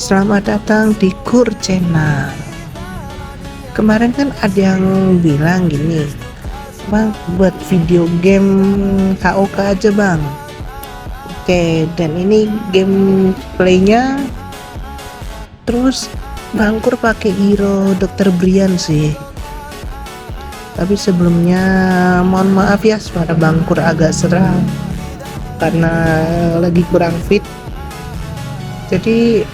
Selamat datang di Kur Channel. Kemarin kan ada yang bilang gini, Bang, buat video game KOK aja bang. Oke, dan ini gameplaynya terus Bangkur pakai hero Dr. Brian sih. Tapi sebelumnya mohon maaf ya, suara Bangkur agak serak karena lagi kurang fit. Jadi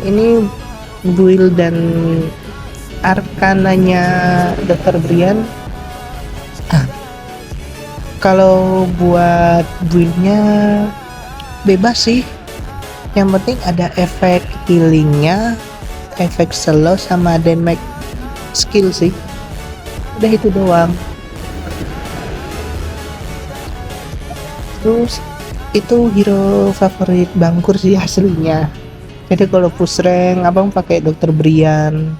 ini build dan arkananya Dr. Brian. Kalau buat buildnya bebas sih, yang penting ada efek healingnya, efek slow sama damage skill sih, udah itu doang. Terus itu hero favorit Bangkur sih aslinya. Jadi kalau push rank abang pakai Dr. Brian.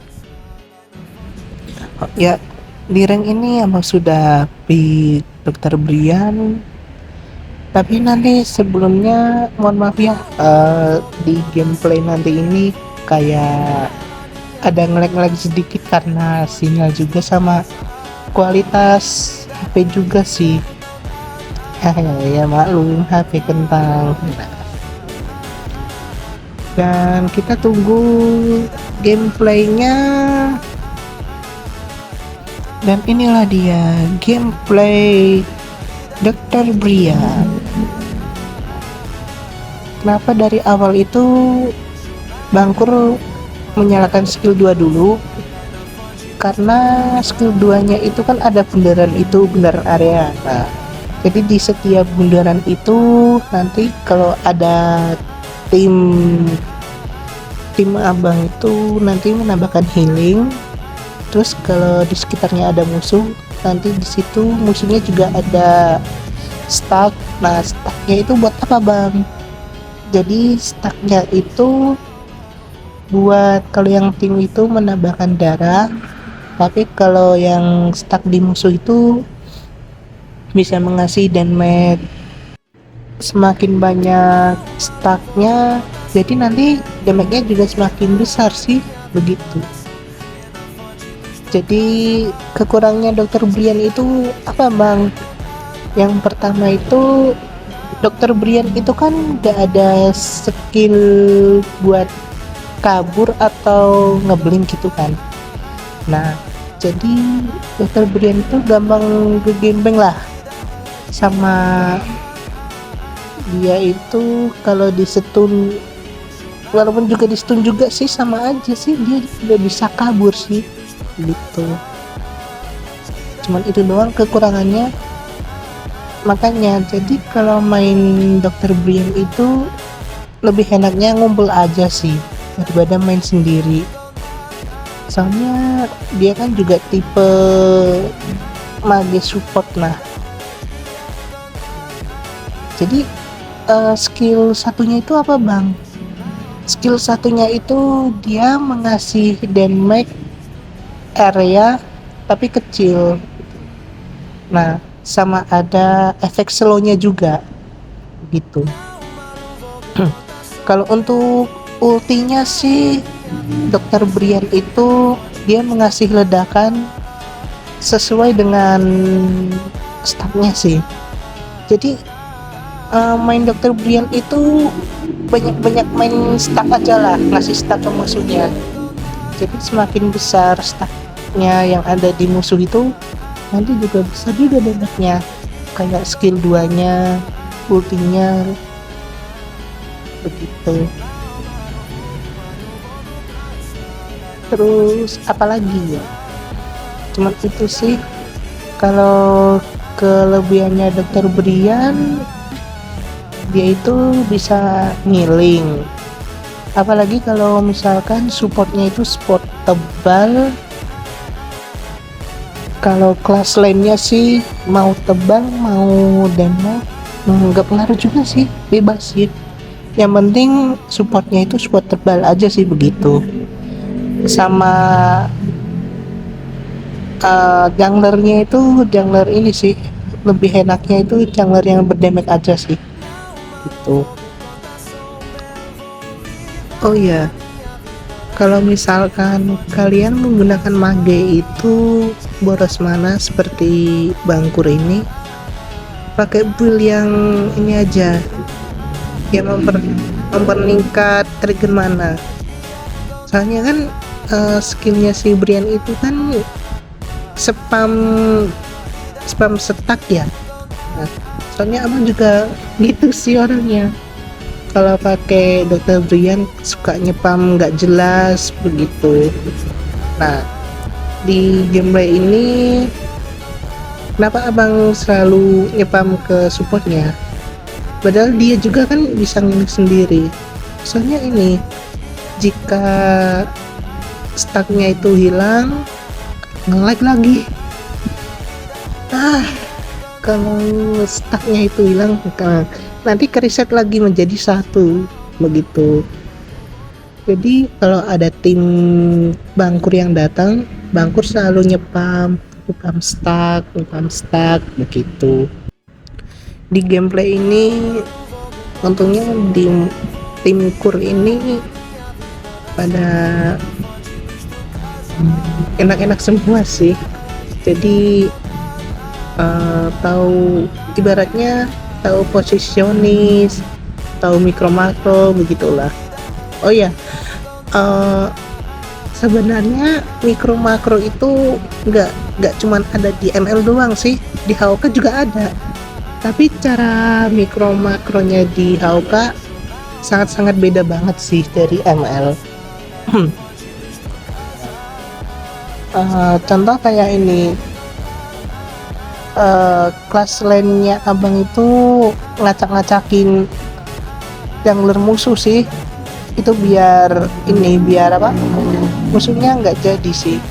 Oh, ya di rank ini abang sudah pick Dr. Brian. Tapi nanti sebelumnya mohon maaf ya, di gameplay nanti ini kayak ada ngelag-ngelag sedikit karena sinyal juga sama kualitas HP juga sih. Ya maklum, HP kentang. Dan kita tunggu gameplaynya. Dan inilah dia gameplay Dr. Brian. Kenapa dari awal itu Bangkur menyalakan skill 2 dulu? Karena skill 2 nya itu kan ada bundaran area. Nah, jadi di setiap bundaran itu nanti kalau ada tim abang itu nanti menambahkan healing. Terus kalau di sekitarnya ada musuh, nanti di situ musuhnya juga ada stack. Nah, stacknya itu buat apa bang? Jadi stacknya itu buat kalau yang tim itu menambahkan darah, tapi kalau yang stack di musuh itu bisa mengasih damage. Semakin banyak stacknya, jadi nanti damage-nya juga semakin besar sih, begitu. Jadi kekurangannya Dr. Brian itu apa bang? Yang pertama itu Dr. Brian itu kan gak ada skill buat kabur atau ngeblink gitu kan. Nah, jadi Dr. Brian itu gampang kegembeng lah. Sama dia itu kalau disetun, walaupun juga disetun juga sih sama aja sih, dia udah bisa kabur sih gitu. Cuman itu doang kekurangannya. Makanya jadi kalau main Dr. Brian itu lebih enaknya ngumpul aja sih daripada main sendiri. Soalnya dia kan juga tipe mage support. Nah, jadi skill satunya itu apa bang? Skill satunya itu dia mengasih damage area tapi kecil. Nah, sama ada efek slownya juga gitu. Kalau untuk ultinya sih Dr. Brian itu dia mengasih ledakan sesuai dengan statnya sih. Jadi main Dr. Brian itu banyak main stack aja lah, ngasih stack ke musuhnya. Jadi semakin besar stacknya yang ada di musuh itu, nanti juga besar juga damage-nya, kayak skill 2 nya, ultinya, begitu. Terus apalagi ya, cuman itu sih kalau kelebihannya Dr. Brian. Dia itu bisa healing, apalagi kalau misalkan supportnya itu support tebal. Kalau kelas lainnya sih mau tebal mau damage nggak pengaruh juga sih, bebas sih. Yang penting supportnya itu support tebal aja sih, begitu. Sama junglernya itu jungler ini sih, lebih enaknya itu jungler yang berdamage aja sih gitu. Oh iya, kalau misalkan kalian menggunakan mage itu boros mana seperti Bangkur ini, pakai build yang ini aja, yang memperlingkat trigger mana. Soalnya kan skillnya si Brian itu kan spam spam setak ya. Nah, soalnya abang juga gitu sih orangnya. Kalau pakai Dr. Brian suka nyepam nggak jelas begitu. Nah, di gameplay ini kenapa abang selalu nyepam ke supportnya? Padahal dia juga kan bisa ngilik sendiri. Soalnya ini, jika stucknya itu hilang, nge-lag lagi. Kalau stucknya itu hilang, nanti kereset lagi menjadi satu begitu. Jadi kalau ada tim Bangkur yang datang, Bangkur selalu nyepam stuck begitu. Di gameplay ini untungnya di tim Kur ini pada enak-enak semua sih. Jadi tahu, ibaratnya tahu posisionis, tahu mikro makro begitulah. Oh ya, sebenarnya mikro makro itu nggak cuman ada di ML doang sih, di HOK juga ada. Tapi cara mikro makronya di HOK sangat-sangat beda banget sih dari ML. Contoh kayak ini, kelas lane-nya abang itu ngacak-ngacakin jungler musuh sih. Itu biar apa, musuhnya nggak jadi sih.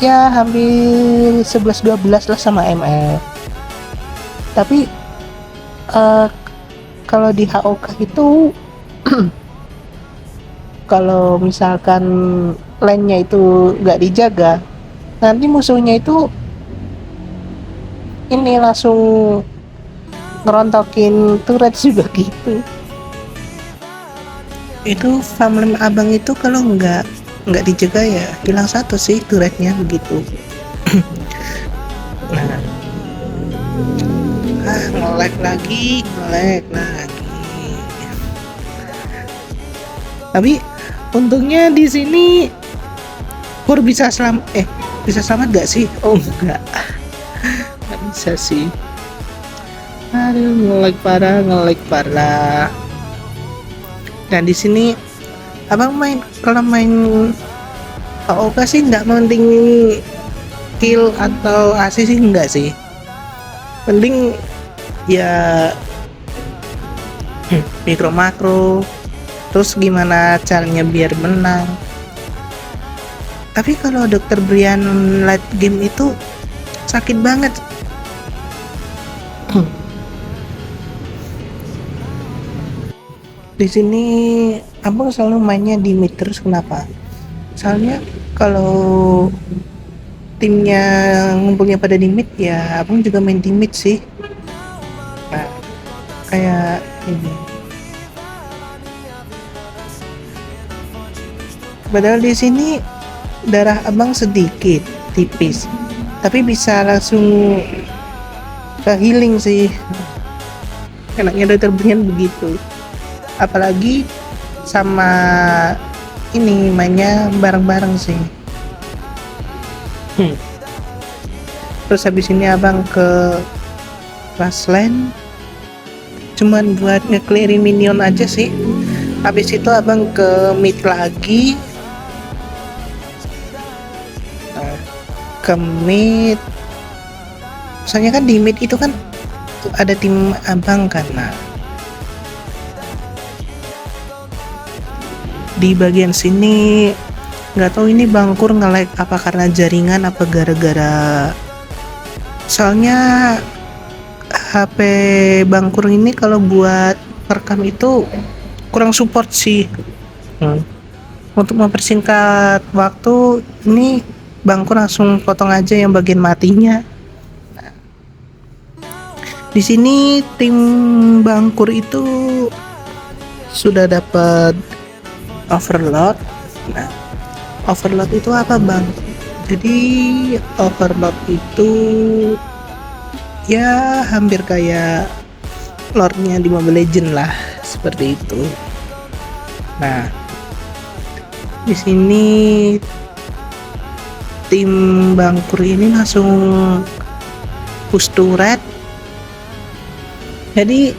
Ya hampir 11-12 lah sama ML. Tapi kalau di HOK itu kalau misalkan lane-nya itu nggak dijaga, nanti musuhnya itu ini langsung ngerontokin turret juga gitu. Itu farmland abang itu kalau nggak dijaga ya hilang satu sih turretnya begitu. Nah, nge-lag lagi. Tapi untungnya di sini Pur bisa selamat gak sih? Oh enggak bisa sih. Aduh, nge-lag parah. Dan di sini abang kalau main AOK sih nggak penting kill atau AC sih, enggak sih. Penting ya mikro makro, terus gimana caranya biar menang. Tapi kalau Dr. Brian late game itu sakit banget. Di sini abang selalu mainnya di mid terus, kenapa? Soalnya kalau timnya ngumpulnya pada di mid ya abang juga main di mid sih. Nah, kayak ini. Padahal di sini darah abang sedikit, tipis, tapi bisa langsung ke healing sih. Enaknya Dr. Brian begitu. Apalagi sama ini mainnya bareng-bareng sih. Terus habis ini abang ke kelas lane cuman buat nge-clearin minion aja sih. Habis itu abang ke mid lagi, ke mid. Soalnya kan di mid itu kan ada tim abang kan. Nah, di bagian sini nggak tahu ini Bangkur nge-lag apa karena jaringan apa gara-gara, soalnya HP Bangkur ini kalau buat rekam itu kurang support sih. Untuk mempersingkat waktu ini Bangkur langsung potong aja yang bagian matinya. Di sini tim Bangkur itu sudah dapat overload. Nah, overload itu apa bang? Jadi overload itu ya hampir kayak lore-nya di Mobile Legends lah, seperti itu. Nah, di sini tim Bangkur ini langsung push turret. Jadi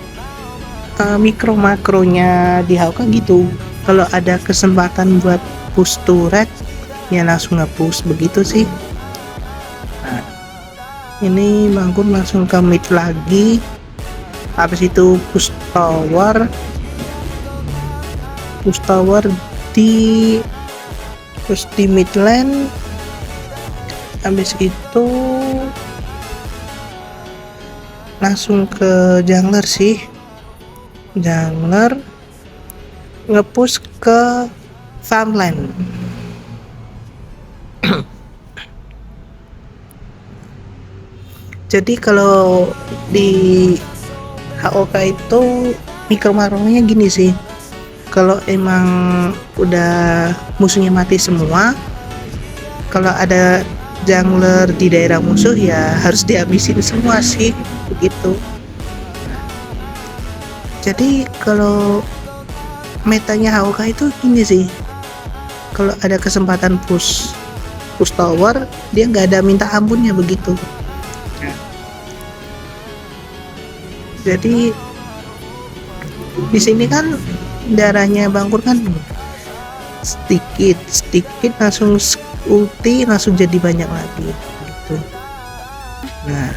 mikro makronya di Hauka gitu. Kalau ada kesempatan buat push turret, ya langsung nge-push begitu sih. Nah, ini Bangkur langsung ke mid lagi. Habis itu push tower di mid lane. Habis itu langsung ke jungler sih, jungler nge-push ke farmland. Jadi kalau di HOK itu mikro makronya gini sih, kalau emang udah musuhnya mati semua, kalau ada jungler di daerah musuh ya harus dihabisin semua sih, begitu. Jadi kalau metanya HOK itu gini sih, kalau ada kesempatan push tower, dia nggak ada minta ampunnya begitu. Jadi di sini kan darahnya Bangkur kan sedikit langsung ulti langsung jadi banyak lagi gitu. Nah,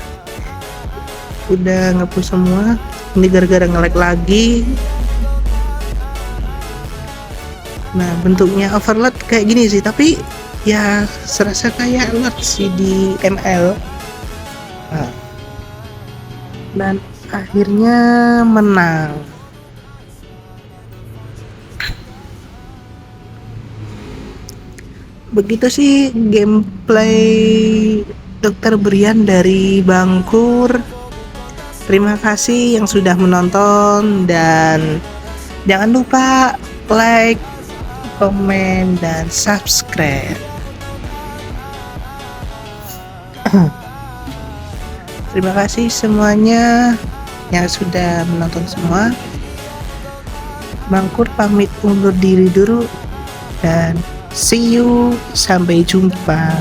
udah ngepush semua, ini gara-gara nge-lag lagi. Nah, bentuknya overload kayak gini sih, tapi ya serasa kayak alert sih di ML. Nah, dan akhirnya menang. Begitu sih gameplay Dokter Brian dari Bangkur. Terima kasih yang sudah menonton, dan jangan lupa like, komen, dan subscribe. Terima kasih semuanya yang sudah menonton semua. Bangkur pamit undur diri dulu, dan see you, sampai jumpa.